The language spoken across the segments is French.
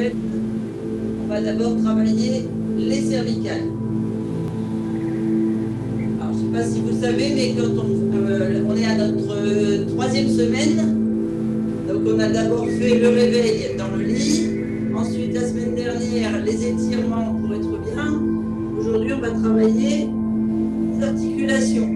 réveil. On va d'abord travailler les cervicales. Alors, je ne sais pas si vous savez, mais quand on est à notre troisième semaine, donc on a d'abord fait le réveil dans le lit, ensuite la semaine dernière les étirements pour être bien. Aujourd'hui on va travailler les articulations,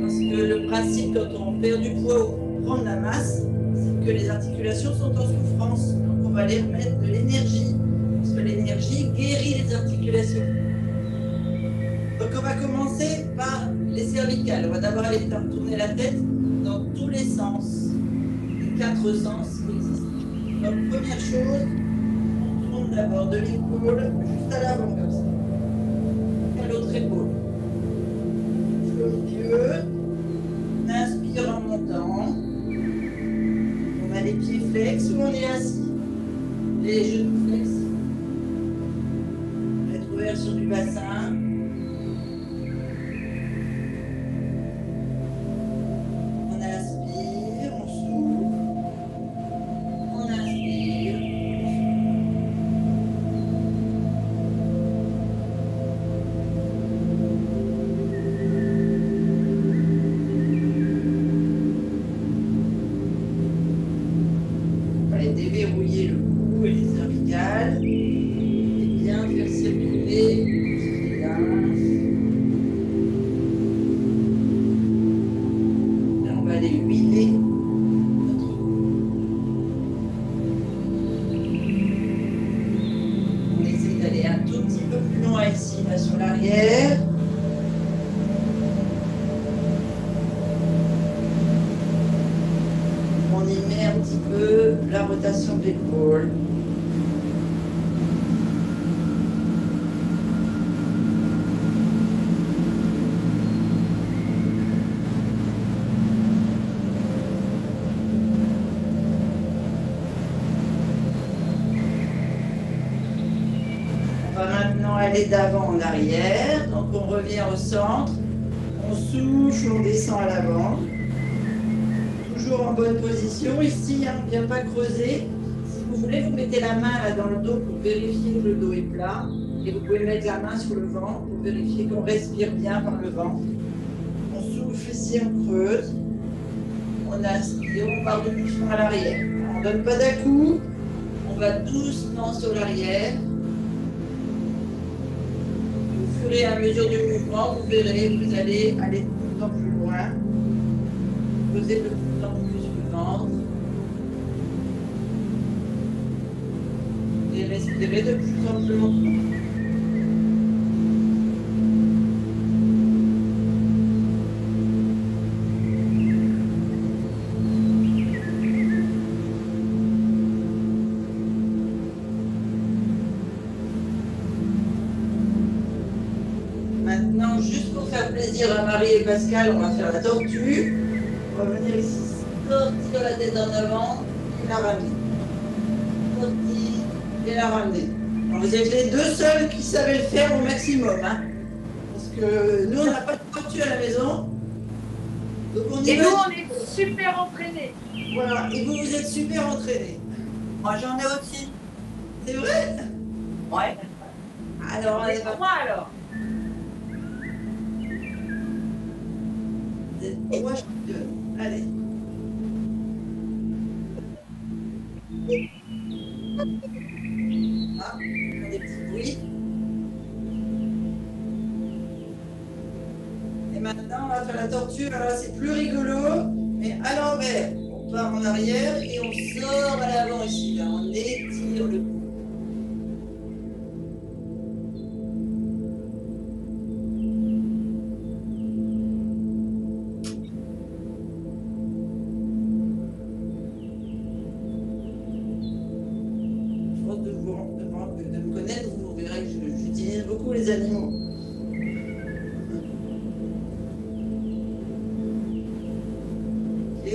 parce que le principe quand on perd du poids ou prend de la masse, c'est que les articulations sont en souffrance, donc on va les remettre de l'énergie, parce que l'énergie guérit les articulations. Donc on va commencer par les cervicales, on va d'abord aller tourner la tête dans tous les sens. 4 sens qui existent. Donc, première chose, on tourne d'abord de l'épaule juste à l'avant, comme ça. À l'autre épaule. On ferme les yeux. On inspire en montant. On a les pieds flex ou on est assis. Les genoux flex. Rétroversion du bassin. Déverrouiller le cou et les cervicales et bien faire circuler les lymphes. Là, on va aller huiler notre cou. On essaie d'aller un tout petit peu plus loin ici, là sur l'arrière. On y met un petit peu la rotation de l'épaule. On va maintenant aller d'avant en arrière. Donc on revient au centre. On souffle, on descend à l'avant. Toujours en bonne position. Ici, on ne vient pas creuser. Si vous voulez, vous mettez la main là dans le dos pour vérifier que le dos est plat. Et vous pouvez mettre la main sur le ventre pour vérifier qu'on respire bien par le ventre. On souffle ici, on creuse. On inspire, on part doucement à l'arrière. On ne donne pas d'à-coup. On va doucement sur l'arrière. Au fur et à mesure du mouvement, vous verrez, vous allez aller de plus en plus loin. Posez de plus en plus le ventre. Et respirez de plus en plus longtemps. Maintenant, juste pour faire plaisir à Marie et Pascal, on va faire la tortue. On va venir ici, sortir la tête en avant et la ramener. Sortir et la ramener. Alors, vous êtes les deux seuls qui savaient le faire au maximum. Hein, parce que nous, on n'a pas de tortue à la maison. Donc on et nous, on est super entraînés. Voilà, et vous, vous êtes super entraînés. Moi, j'en ai aussi. C'est vrai? Ouais. Alors, on est trois alors. Vous êtes trois championnes. Allez. Ah, on a des petits bruits. Et maintenant, on va faire la tortue. Alors là, c'est plus rigolo, mais à l'envers. On part en arrière et on sort à l'avant ici. Là, on étire le cou. De me connaître, vous verrez que j'utilise beaucoup les animaux. Ok.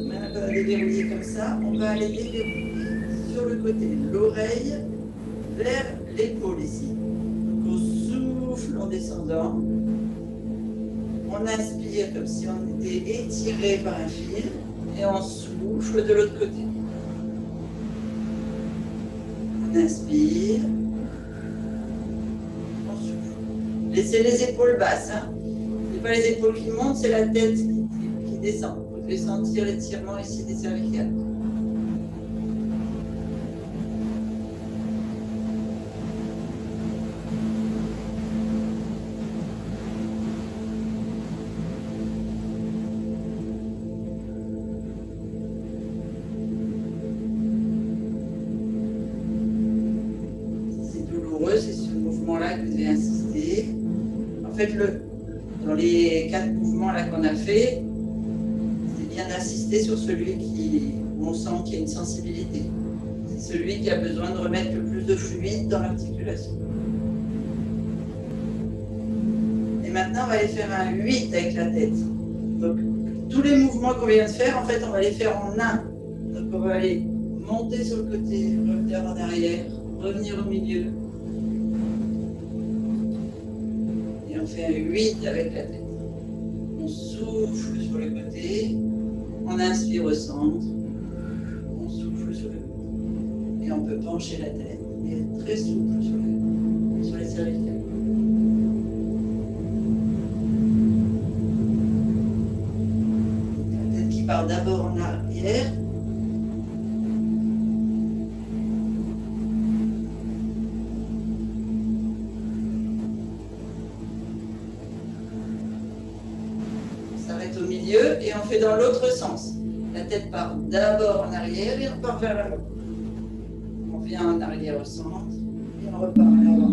Maintenant qu'on a déverrouillé comme ça, on va aller déverrouiller sur le côté de l'oreille vers l'épaule ici. Donc on souffle en descendant. On inspire comme si on était étiré par un fil et on souffle de l'autre côté. On inspire. On souffle. Laissez les épaules basses. Hein. Ce n'est pas les épaules qui montent, c'est la tête qui descend. Vous devez sentir l'étirement ici des cervicales. C'est ce mouvement-là que vous devez insister. En fait, dans les 4 mouvements là qu'on a fait, c'est bien d'insister sur celui où on sent qu'il y a une sensibilité. C'est celui qui a besoin de remettre le plus de fluide dans l'articulation. Et maintenant, on va aller faire un 8 avec la tête. Donc, tous les mouvements qu'on vient de faire, en fait, on va les faire en un. Donc, on va aller monter sur le côté, revenir en arrière, revenir au milieu. On fait un 8 avec la tête. On souffle sur le côté, on inspire au centre, on souffle sur le côté. Et on peut pencher la tête et être très souple sur les cervicales. La tête qui part d'abord en arrière. Au milieu et on fait dans l'autre sens. La tête part d'abord en arrière et on repart vers l'avant. On vient en arrière au centre et on repart à l'avant.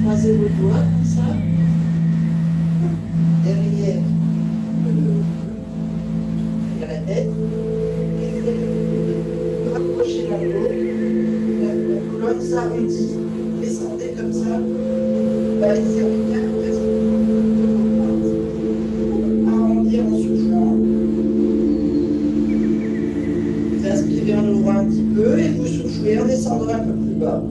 Croisez vos doigts comme ça, derrière la tête, et vous rapprochez la colonne s'arrondit, descendez comme ça, les cervicales arrondir en soufflant. Vous inspirez en ouvrant un petit peu et vous soufflez en descendant un peu plus bas.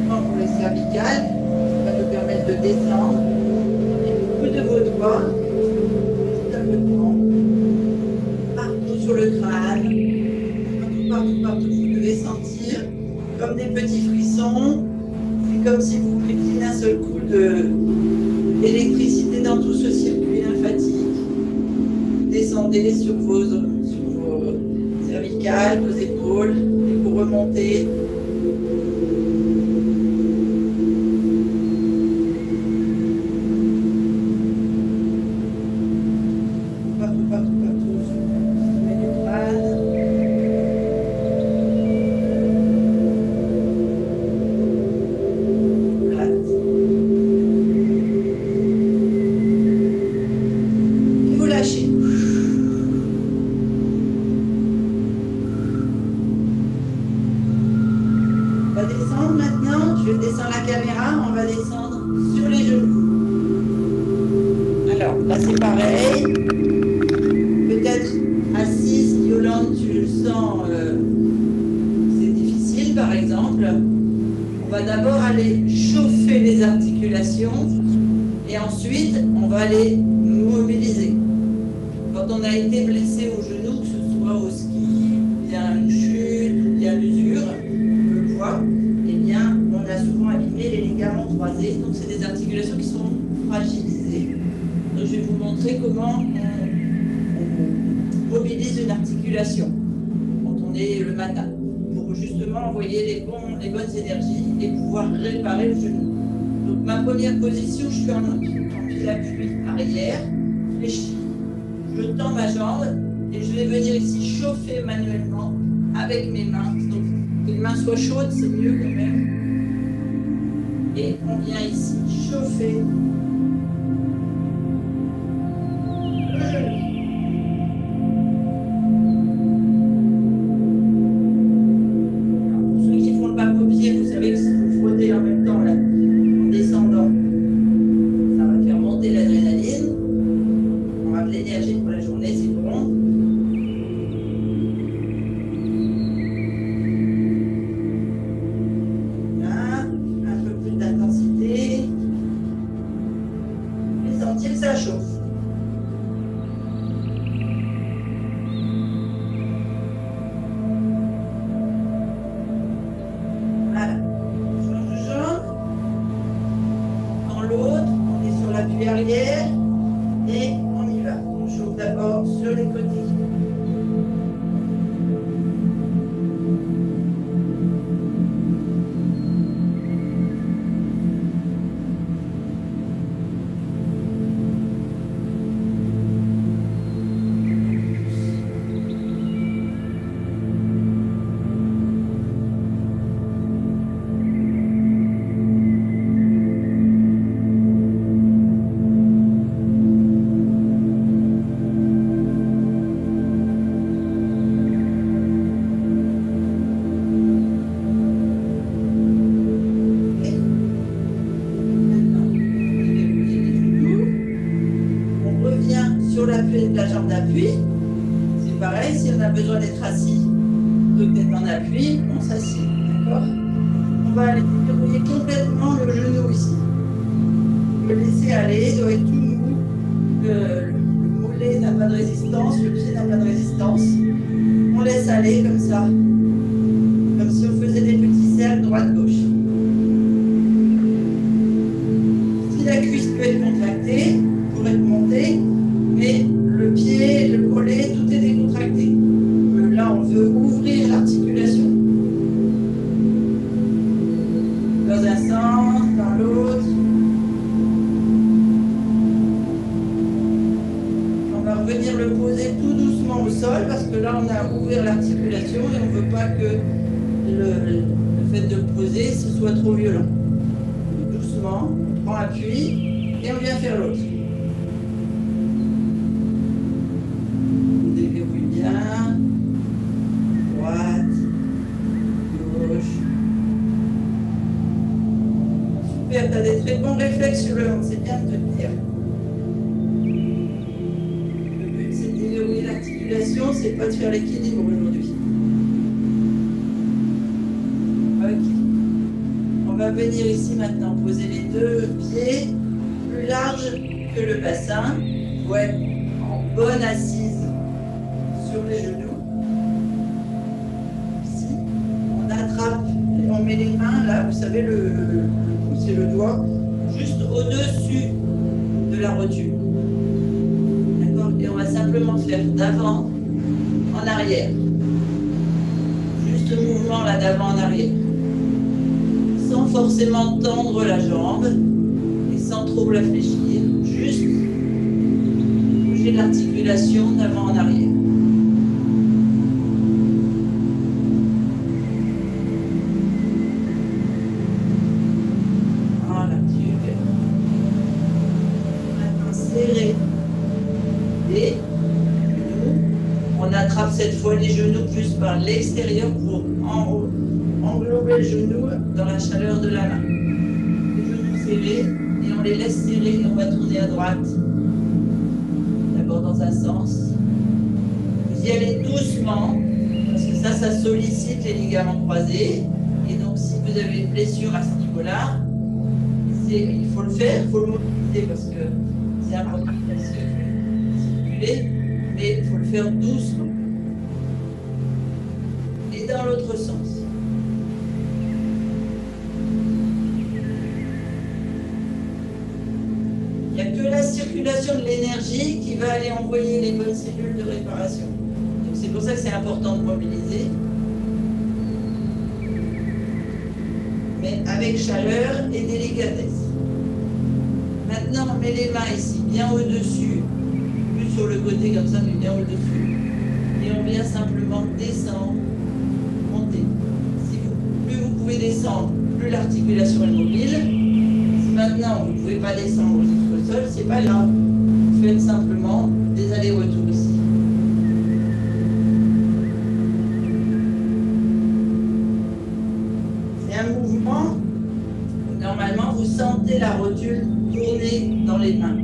Pour les cervicales, ça va nous permettre de descendre. Et le bout de vos doigts, petit tapotement, partout sur le crâne, partout, vous devez sentir comme des petits frissons. C'est comme si vous mettiez d'un seul coup d'électricité dans tout ce circuit lymphatique. Descendez sur vos cervicales, vos épaules, et vous remontez. Maintenant, je descends la caméra, on va descendre sur les genoux. Alors, là c'est pareil. Peut-être assise, Yolande, tu le sens, c'est difficile par exemple. On va d'abord aller chauffer les articulations et ensuite on va les mobiliser. Quand on a été blessé au genou, que ce soit au ski, bien une chute, bien l'usure, on le voit. Eh bien, on a souvent abîmé les ligaments croisés, donc c'est des articulations qui sont fragilisées. Donc, je vais vous montrer comment on mobilise une articulation quand on est le matin. Pour pour justement envoyer les bonnes énergies et pouvoir réparer le genou. Donc ma première position, je suis en pied d'appui arrière, fléchi, je tends ma jambe et je vais venir ici chauffer manuellement avec mes mains. Donc que les mains soient chaudes, c'est mieux quand même. Et on vient ici chauffer le genou. Pour ceux qui font le pas-paupier, vous savez que si vous frottez en même temps là, en descendant, ça va faire monter l'adrénaline. On va de l'énergie pour la journée, c'est bon. Là, un peu plus d'intensité. Et sentir que ça chauffe. Voilà. Change de jambe. Dans l'autre, on est sur l'appui arrière. Et on y va. On chauffe d'abord sur les côtés. Sur l'appui de la jambe d'appui, c'est pareil, si on a besoin d'être assis, plutôt que d'être en appui, on s'assied, d'accord? On va aller déverrouiller complètement le genou ici. Le laisser aller, il doit être tout mou. Le mollet n'a pas de résistance, le pied n'a pas de résistance. On laisse aller comme ça, comme si on faisait des petits cercles droite-gauche. Si la cuisse peut être contractée, pour être montée, mais le pied, le mollet, tout est décontracté. Là, on veut ouvrir l'articulation. Dans un sens, dans l'autre. On va revenir le poser tout doucement au sol parce que là, on a ouvert l'articulation et on ne veut pas que le fait de le poser, ce soit trop violent. Doucement, on prend appui et on vient faire l'autre. Droite, gauche. Super, tu as des très bons réflexes sur le ventre, c'est bien de te tenir. Le but c'est de déverrouiller l'articulation, c'est pas de faire l'équilibre aujourd'hui. Ok. On va venir ici maintenant poser les deux pieds plus larges que le bassin. Ouais, en bonne assise sur les genoux. Ici, on attrape et on met les mains là, vous savez, le pouce et le doigt, juste au-dessus de la rotule. D'accord? Et on va simplement faire d'avant en arrière. Juste le mouvement là d'avant en arrière. Sans forcément tendre la jambe et sans trop la fléchir. Juste bouger l'articulation d'avant en arrière. Cette fois les genoux plus par l'extérieur pour englober le genou dans la chaleur de la main. Les genoux serrés et on les laisse serrer et on va tourner à droite. D'abord dans un sens. Vous y allez doucement parce que ça sollicite les ligaments croisés. Et donc si vous avez une blessure à ce niveau-là, il faut le faire, il faut le mobiliser parce que c'est important de circuler, mais il faut le faire doucement. Dans l'autre sens. Il n'y a que la circulation de l'énergie qui va aller envoyer les bonnes cellules de réparation. Donc c'est pour ça que c'est important de mobiliser. avec chaleur et délicatesse. Maintenant, on met les mains ici, bien au-dessus, plus sur le côté comme ça, mais bien au-dessus. Et on vient simplement descendre, monter. Plus vous pouvez descendre, plus l'articulation est mobile. Si maintenant vous ne pouvez pas descendre jusqu'au sol, c'est pas grave. Vous faites simplement des allers-retours ici. C'est un mouvement où normalement vous sentez la rotule tourner dans les mains.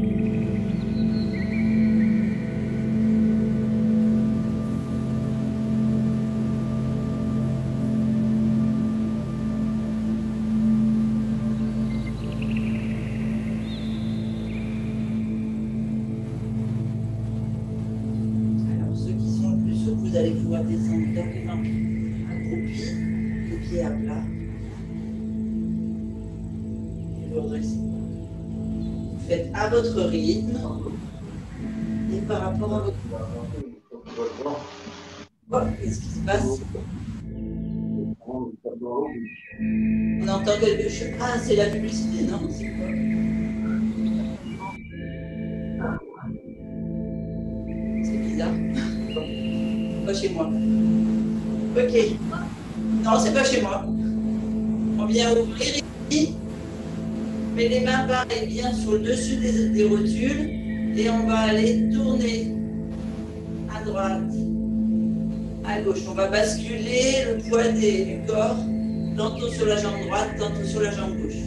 Vous allez pouvoir descendre dans les mains accroupies, les pieds à plat. Et vous redressez. Vous faites à votre rythme et par rapport à votre corps. Oh, qu'est-ce qui se passe? On entend quelque chose. Ah, c'est la publicité, non? C'est quoi? C'est bizarre. Pas chez moi. Ok. Non, c'est pas chez moi. On vient ouvrir ici. Mais les mains pareil, bien sur le dessus des rotules. Et on va aller tourner à droite, à gauche. On va basculer le poids du corps, tantôt sur la jambe droite, tantôt sur la jambe gauche.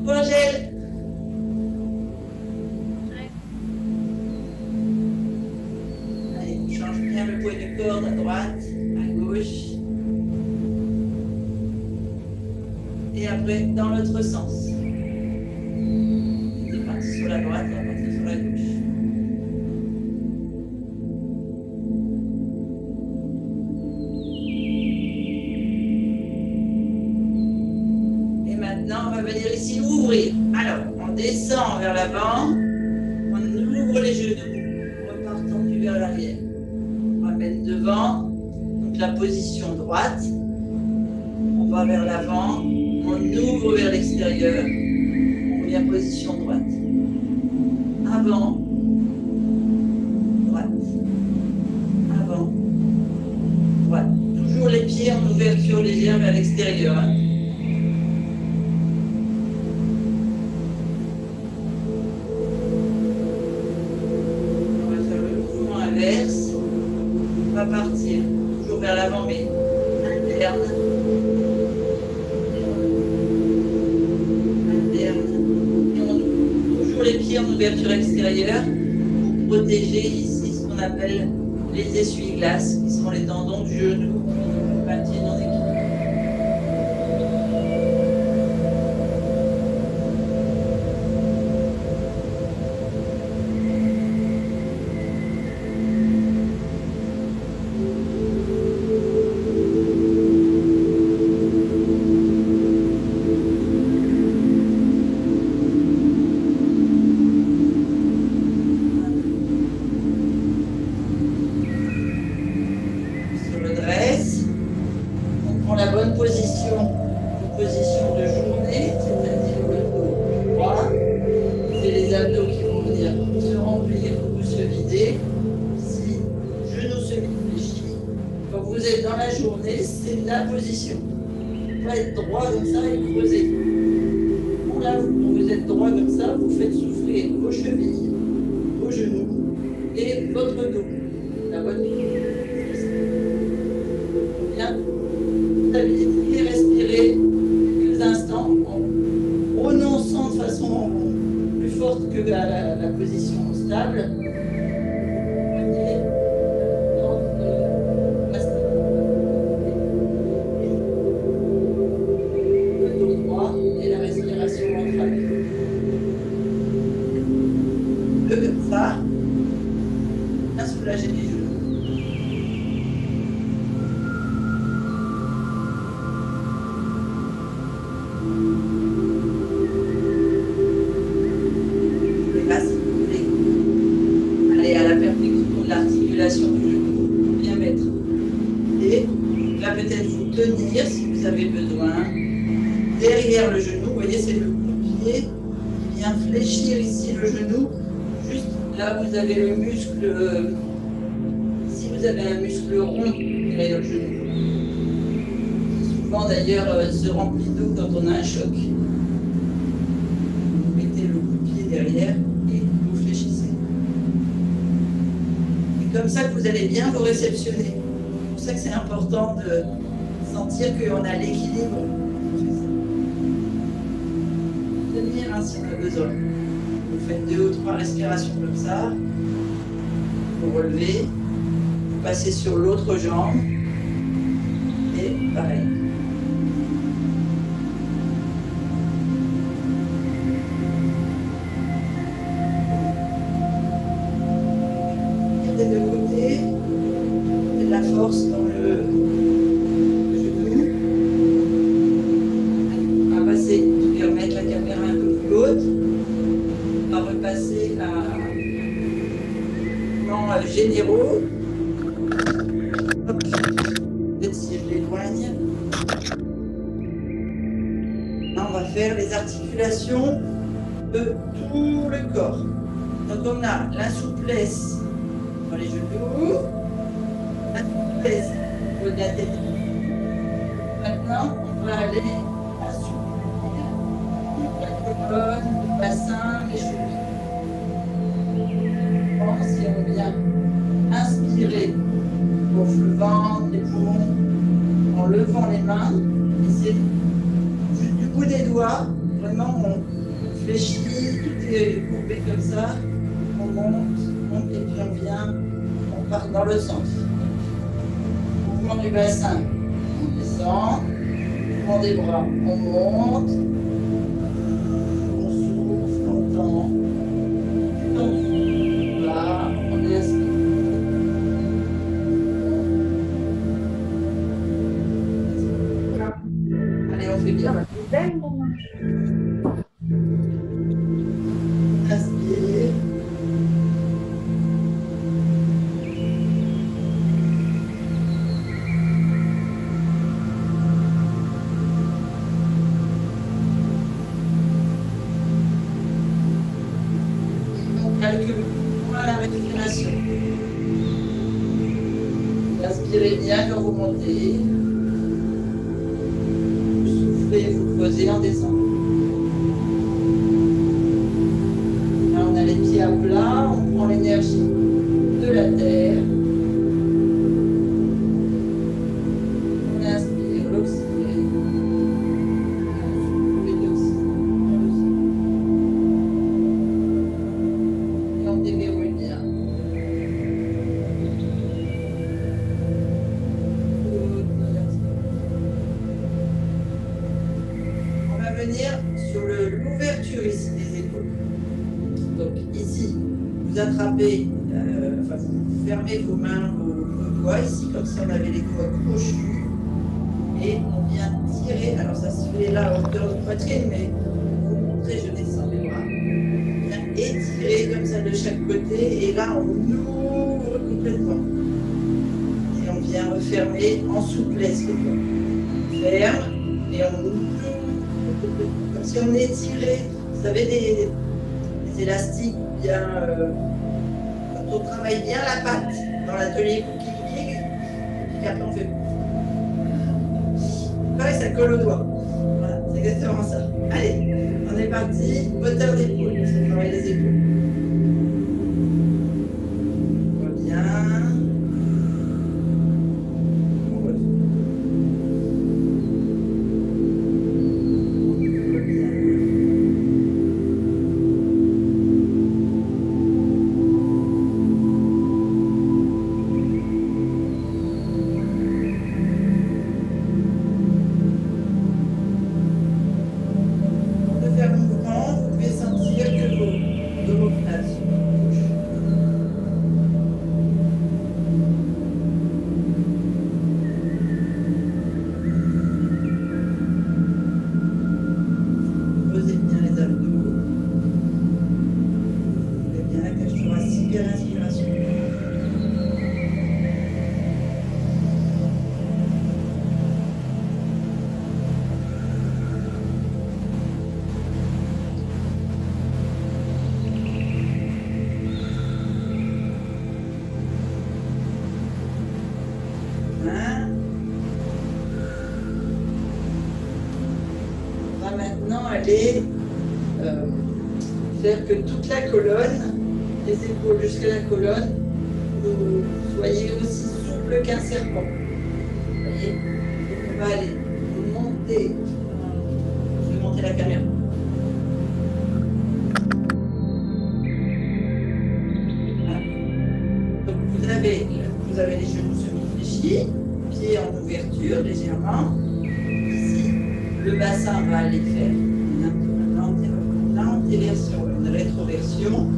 Angèle. Le poids du corps à droite, à gauche. Et après, dans l'autre sens. On est parti sur la droite, on va partir sur la gauche. Et maintenant, on va venir ici ouvrir. Alors, on descend vers l'avant, on ouvre les genoux, repartant du vers l'arrière. Devant, donc la position droite, on va vers l'avant, on ouvre vers l'extérieur, on vient position droite, avant, droite, avant, droite, toujours les pieds en ouverture légère vers l'extérieur. Hein. On va faire le mouvement inverse. On va partir toujours vers l'avant, mais interne. Interne. Et on ouvre toujours les pieds en ouverture extérieure pour protéger ici ce qu'on appelle les essuie-glaces, qui sont les tendons du genou qui nous maintiennent en équilibre. peut-être vous tenir si vous avez besoin. Derrière le genou, vous voyez, c'est le pied qui vient fléchir ici le genou. Juste là, vous avez le muscle. Si vous avez un muscle rond derrière le genou, qui souvent d'ailleurs se remplit d'eau quand on a un choc. Vous mettez le coup de pied derrière et vous fléchissez. C'est comme ça que vous allez bien vous réceptionner. C'est pour ça que c'est important de sentir qu'on a l'équilibre. Tenir si on a besoin. Vous faites 2 ou 3 respirations comme ça. Vous relevez. Vous passez sur l'autre jambe. Et pareil. De côté, de la force dans le genou. On va passer, je vais remettre la caméra un peu plus haute. On va repasser à mouvements généraux. Hop. Peut-être si je l'éloigne. Là, on va faire les articulations de tout le corps. Donc on a la souplesse dans les genoux, la souplesse au niveau de la tête. Maintenant, on va aller assouplir la colonne, le bassin, les chevilles. Si on vient inspirer, on gonfle le ventre, les poumons, en levant les mains, et c'est juste du bout des doigts, vraiment on fléchit, tout est courbé comme ça, on monte, et puis on vient, on part dans le centre. Mouvement du bassin, on descend, mouvement des bras, on monte, on souffle, on tend, là, on inspire. Allez, on fait bien. Inspire. Calcule à la respiration. Inspirez bien quand vous montez. Vous soufflez, vous posez en descendant. Là, on a les pieds à plat, on prend l'énergie de la terre. On inspire l'oxygène. Sur l'ouverture ici des épaules. Donc ici, vous attrapez, vous fermez vos mains, vos doigts ici, comme si on avait les doigts crochus. Et on vient tirer, alors ça se fait là à hauteur de poitrine, mais pour vous montrer, je descends les bras. On vient étirer comme ça de chaque côté, et là on ouvre complètement. Et on vient refermer en souplesse les doigts. On ferme, et on ouvre. Comme si on étirait, vous savez, des élastiques bien. Quand on travaille bien la patte dans l'atelier cooking, et puis après on fait. Pareil, ça colle au doigt. Voilà, c'est exactement ça. Allez, on est parti. Hauteur d'épaule, on travaille les épaules. On voit bien. maintenant aller faire que toute la colonne, les épaules jusqu'à la colonne, vous soyez aussi souple qu'un serpent. Vous voyez? Donc on va aller monter. Je vais monter la caméra. Voilà. Donc vous avez les genoux semi-fléchis, pieds en ouverture légèrement. Ici, le bassin va aller faire une antéversion, une rétroversion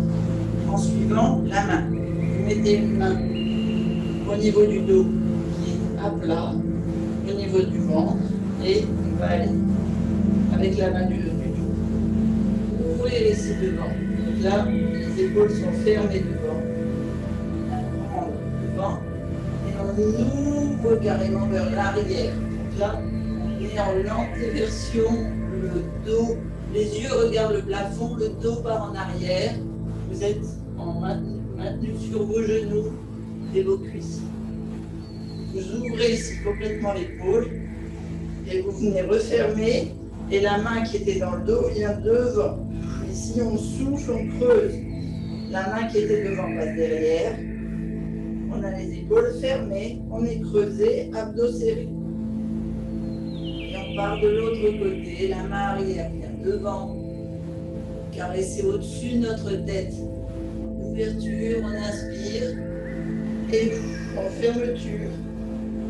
en suivant la main. Vous mettez une main au niveau du dos qui est à plat, au niveau du ventre, et on va aller avec la main du dos. Ouvrez les cibles devant. Donc là, les épaules sont fermées devant. On prend devant et on ouvre carrément vers l'arrière. Donc là, on est en antéversion, le dos, les yeux regardent le plafond, le dos part en arrière. Vous êtes maintenu sur vos genoux et vos cuisses. Vous ouvrez ici complètement l'épaule et vous venez refermer et la main qui était dans le dos vient devant. Ici on souffle, on creuse. La main qui était devant passe derrière. On a les épaules fermées, on est creusé, abdos serrés. Et on part de l'autre côté, la main arrière vient devant. Caresser au-dessus de notre tête. Ouverture, on inspire. Et en fermeture,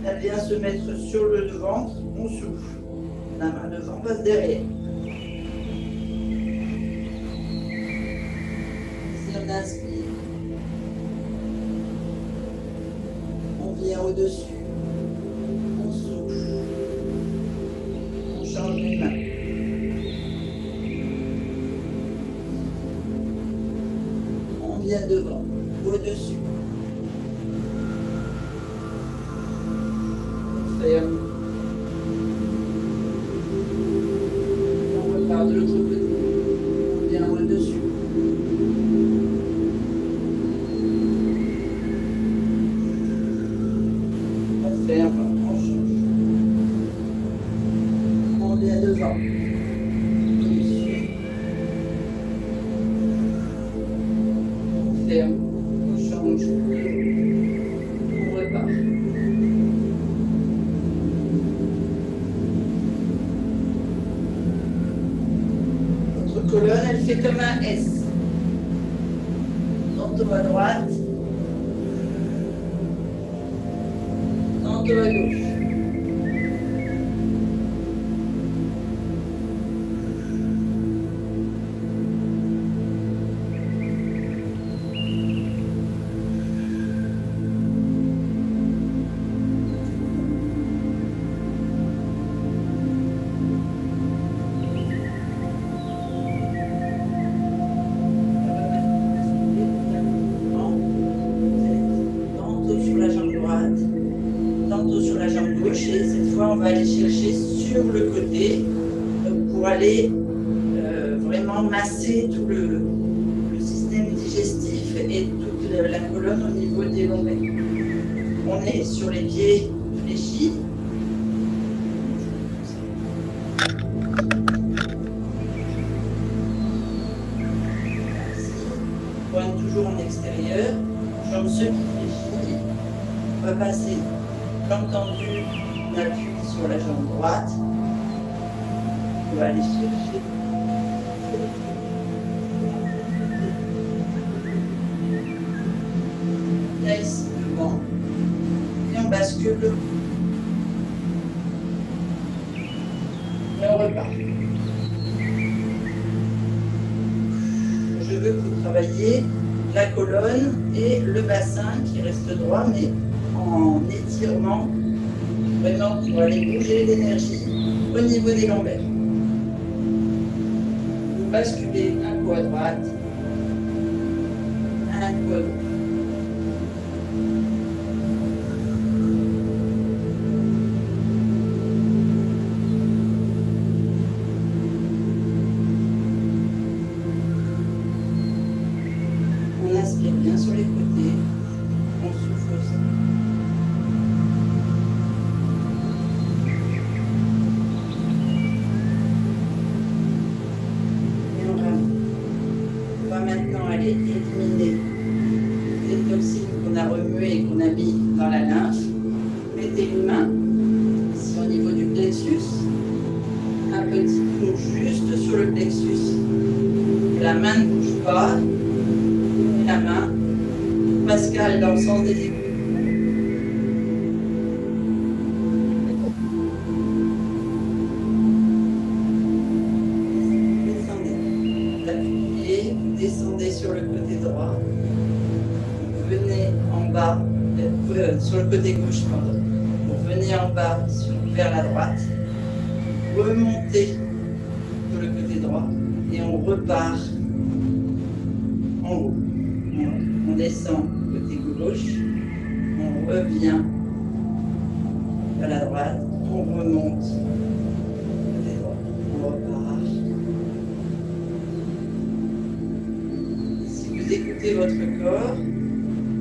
elle vient se mettre sur le ventre, on souffle. La main devant passe derrière. Ici, on inspire. On vient au-dessus. On souffle. On change les mains. On vient devant, au-dessus. Ferme. On repart de l'autre côté. On vient au-dessus. On ferme, on change. On vient devant. Au-dessus. On ferme, on change. On repart. Colonne, elle fait comme un S. Tantôt à droite, tantôt à gauche. Et cette fois, on va aller chercher sur le côté pour aller vraiment masser tout le système digestif et toute la colonne au niveau des lombaires. On est sur les pieds fléchis. Pointe toujours en extérieur, jambes semi-fléchies. On va passer. Comme tendu, on appuie sur la jambe droite. On va aller chercher. Là, ici, devant. Et on bascule. Et on repart. Je veux que vous travailliez la colonne et le bassin qui reste droit, mais en étirement, vraiment pour aller bouger l'énergie au niveau des lombaires. Vous basculez un coup à droite, un coup à gauche. On inspire bien sur les côtés, on souffle aussi. dans la lymphe. Mettez une main ici au niveau du plexus. Un petit coup juste sur le plexus. La main ne bouge pas. Et la main, Pascal, dans le sens des épaules. Descendez sur le côté droit, venez en bas, sur le côté gauche, pardon. Vous venez en bas vers la droite, remontez sur le côté droit et on repart en haut. On descend côté gauche, on revient vers la droite, on remonte côté droit, on repart. Écoutez votre corps,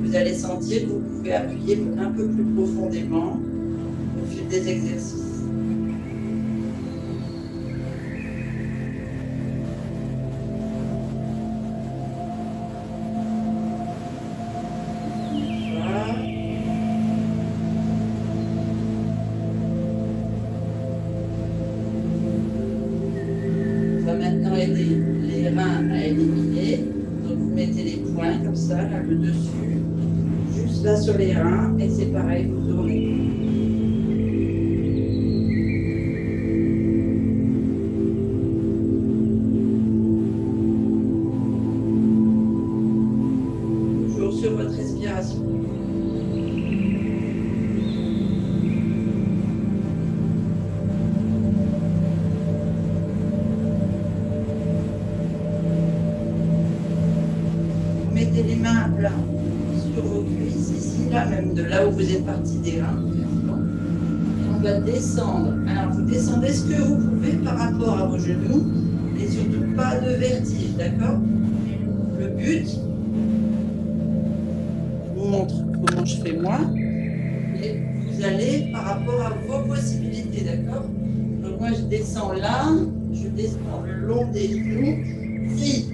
vous allez sentir que vous pouvez appuyer un peu plus profondément au fil des exercices. Voilà. On va maintenant aider les reins à éliminer. Donc vous mettez les poings comme ça, là, le dessus, juste là sur les reins, et c'est pareil, vous tournez. Toujours sur votre respiration. Mettez les mains à plat sur vos cuisses, ici, là, même de là où vous êtes parti des reins. Et on va descendre. Alors, vous descendez ce que vous pouvez par rapport à vos genoux, et surtout pas de vertige, d'accord? Le but, je vous montre comment je fais moi, et vous allez par rapport à vos possibilités, d'accord? Donc, moi, je descends là, je descends le long des genoux. Si,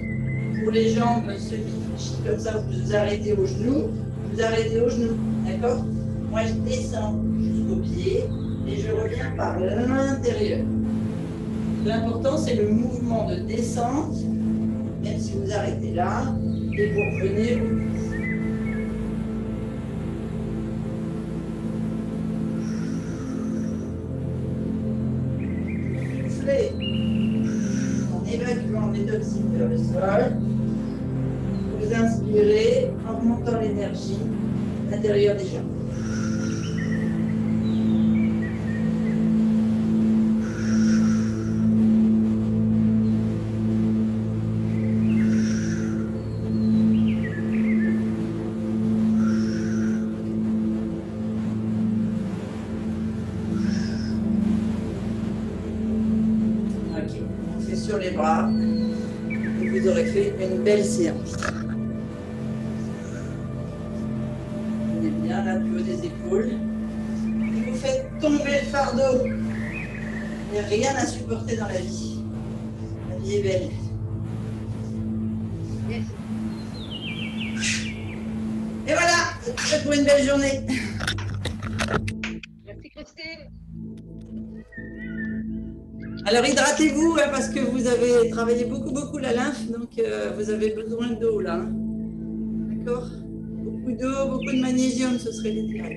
pour les jambes, ceux qui comme ça, vous arrêtez aux genoux, vous arrêtez aux genoux, d'accord? Moi, je descends jusqu'au pied et je reviens par l'intérieur. L'important, c'est le mouvement de descente, même si vous arrêtez là, et vous revenez au pied. Soufflez en évacuant les toxines vers le sol. Vous inspirez en remontant l'énergie à l'intérieur des jambes. Ok, on fait sur les bras et vous aurez fait une belle séance. Bien là, plus haut des épaules. Et vous faites tomber le fardeau. Il n'y a rien à supporter dans la vie. La vie est belle. Yes. Et voilà, c'est prêt pour une belle journée. Merci Christine. Alors hydratez-vous hein, parce que vous avez travaillé beaucoup la lymphe, donc vous avez besoin d'eau là. Hein. D'accord? Beaucoup d'eau, beaucoup de magnésium, ce serait l'idéal.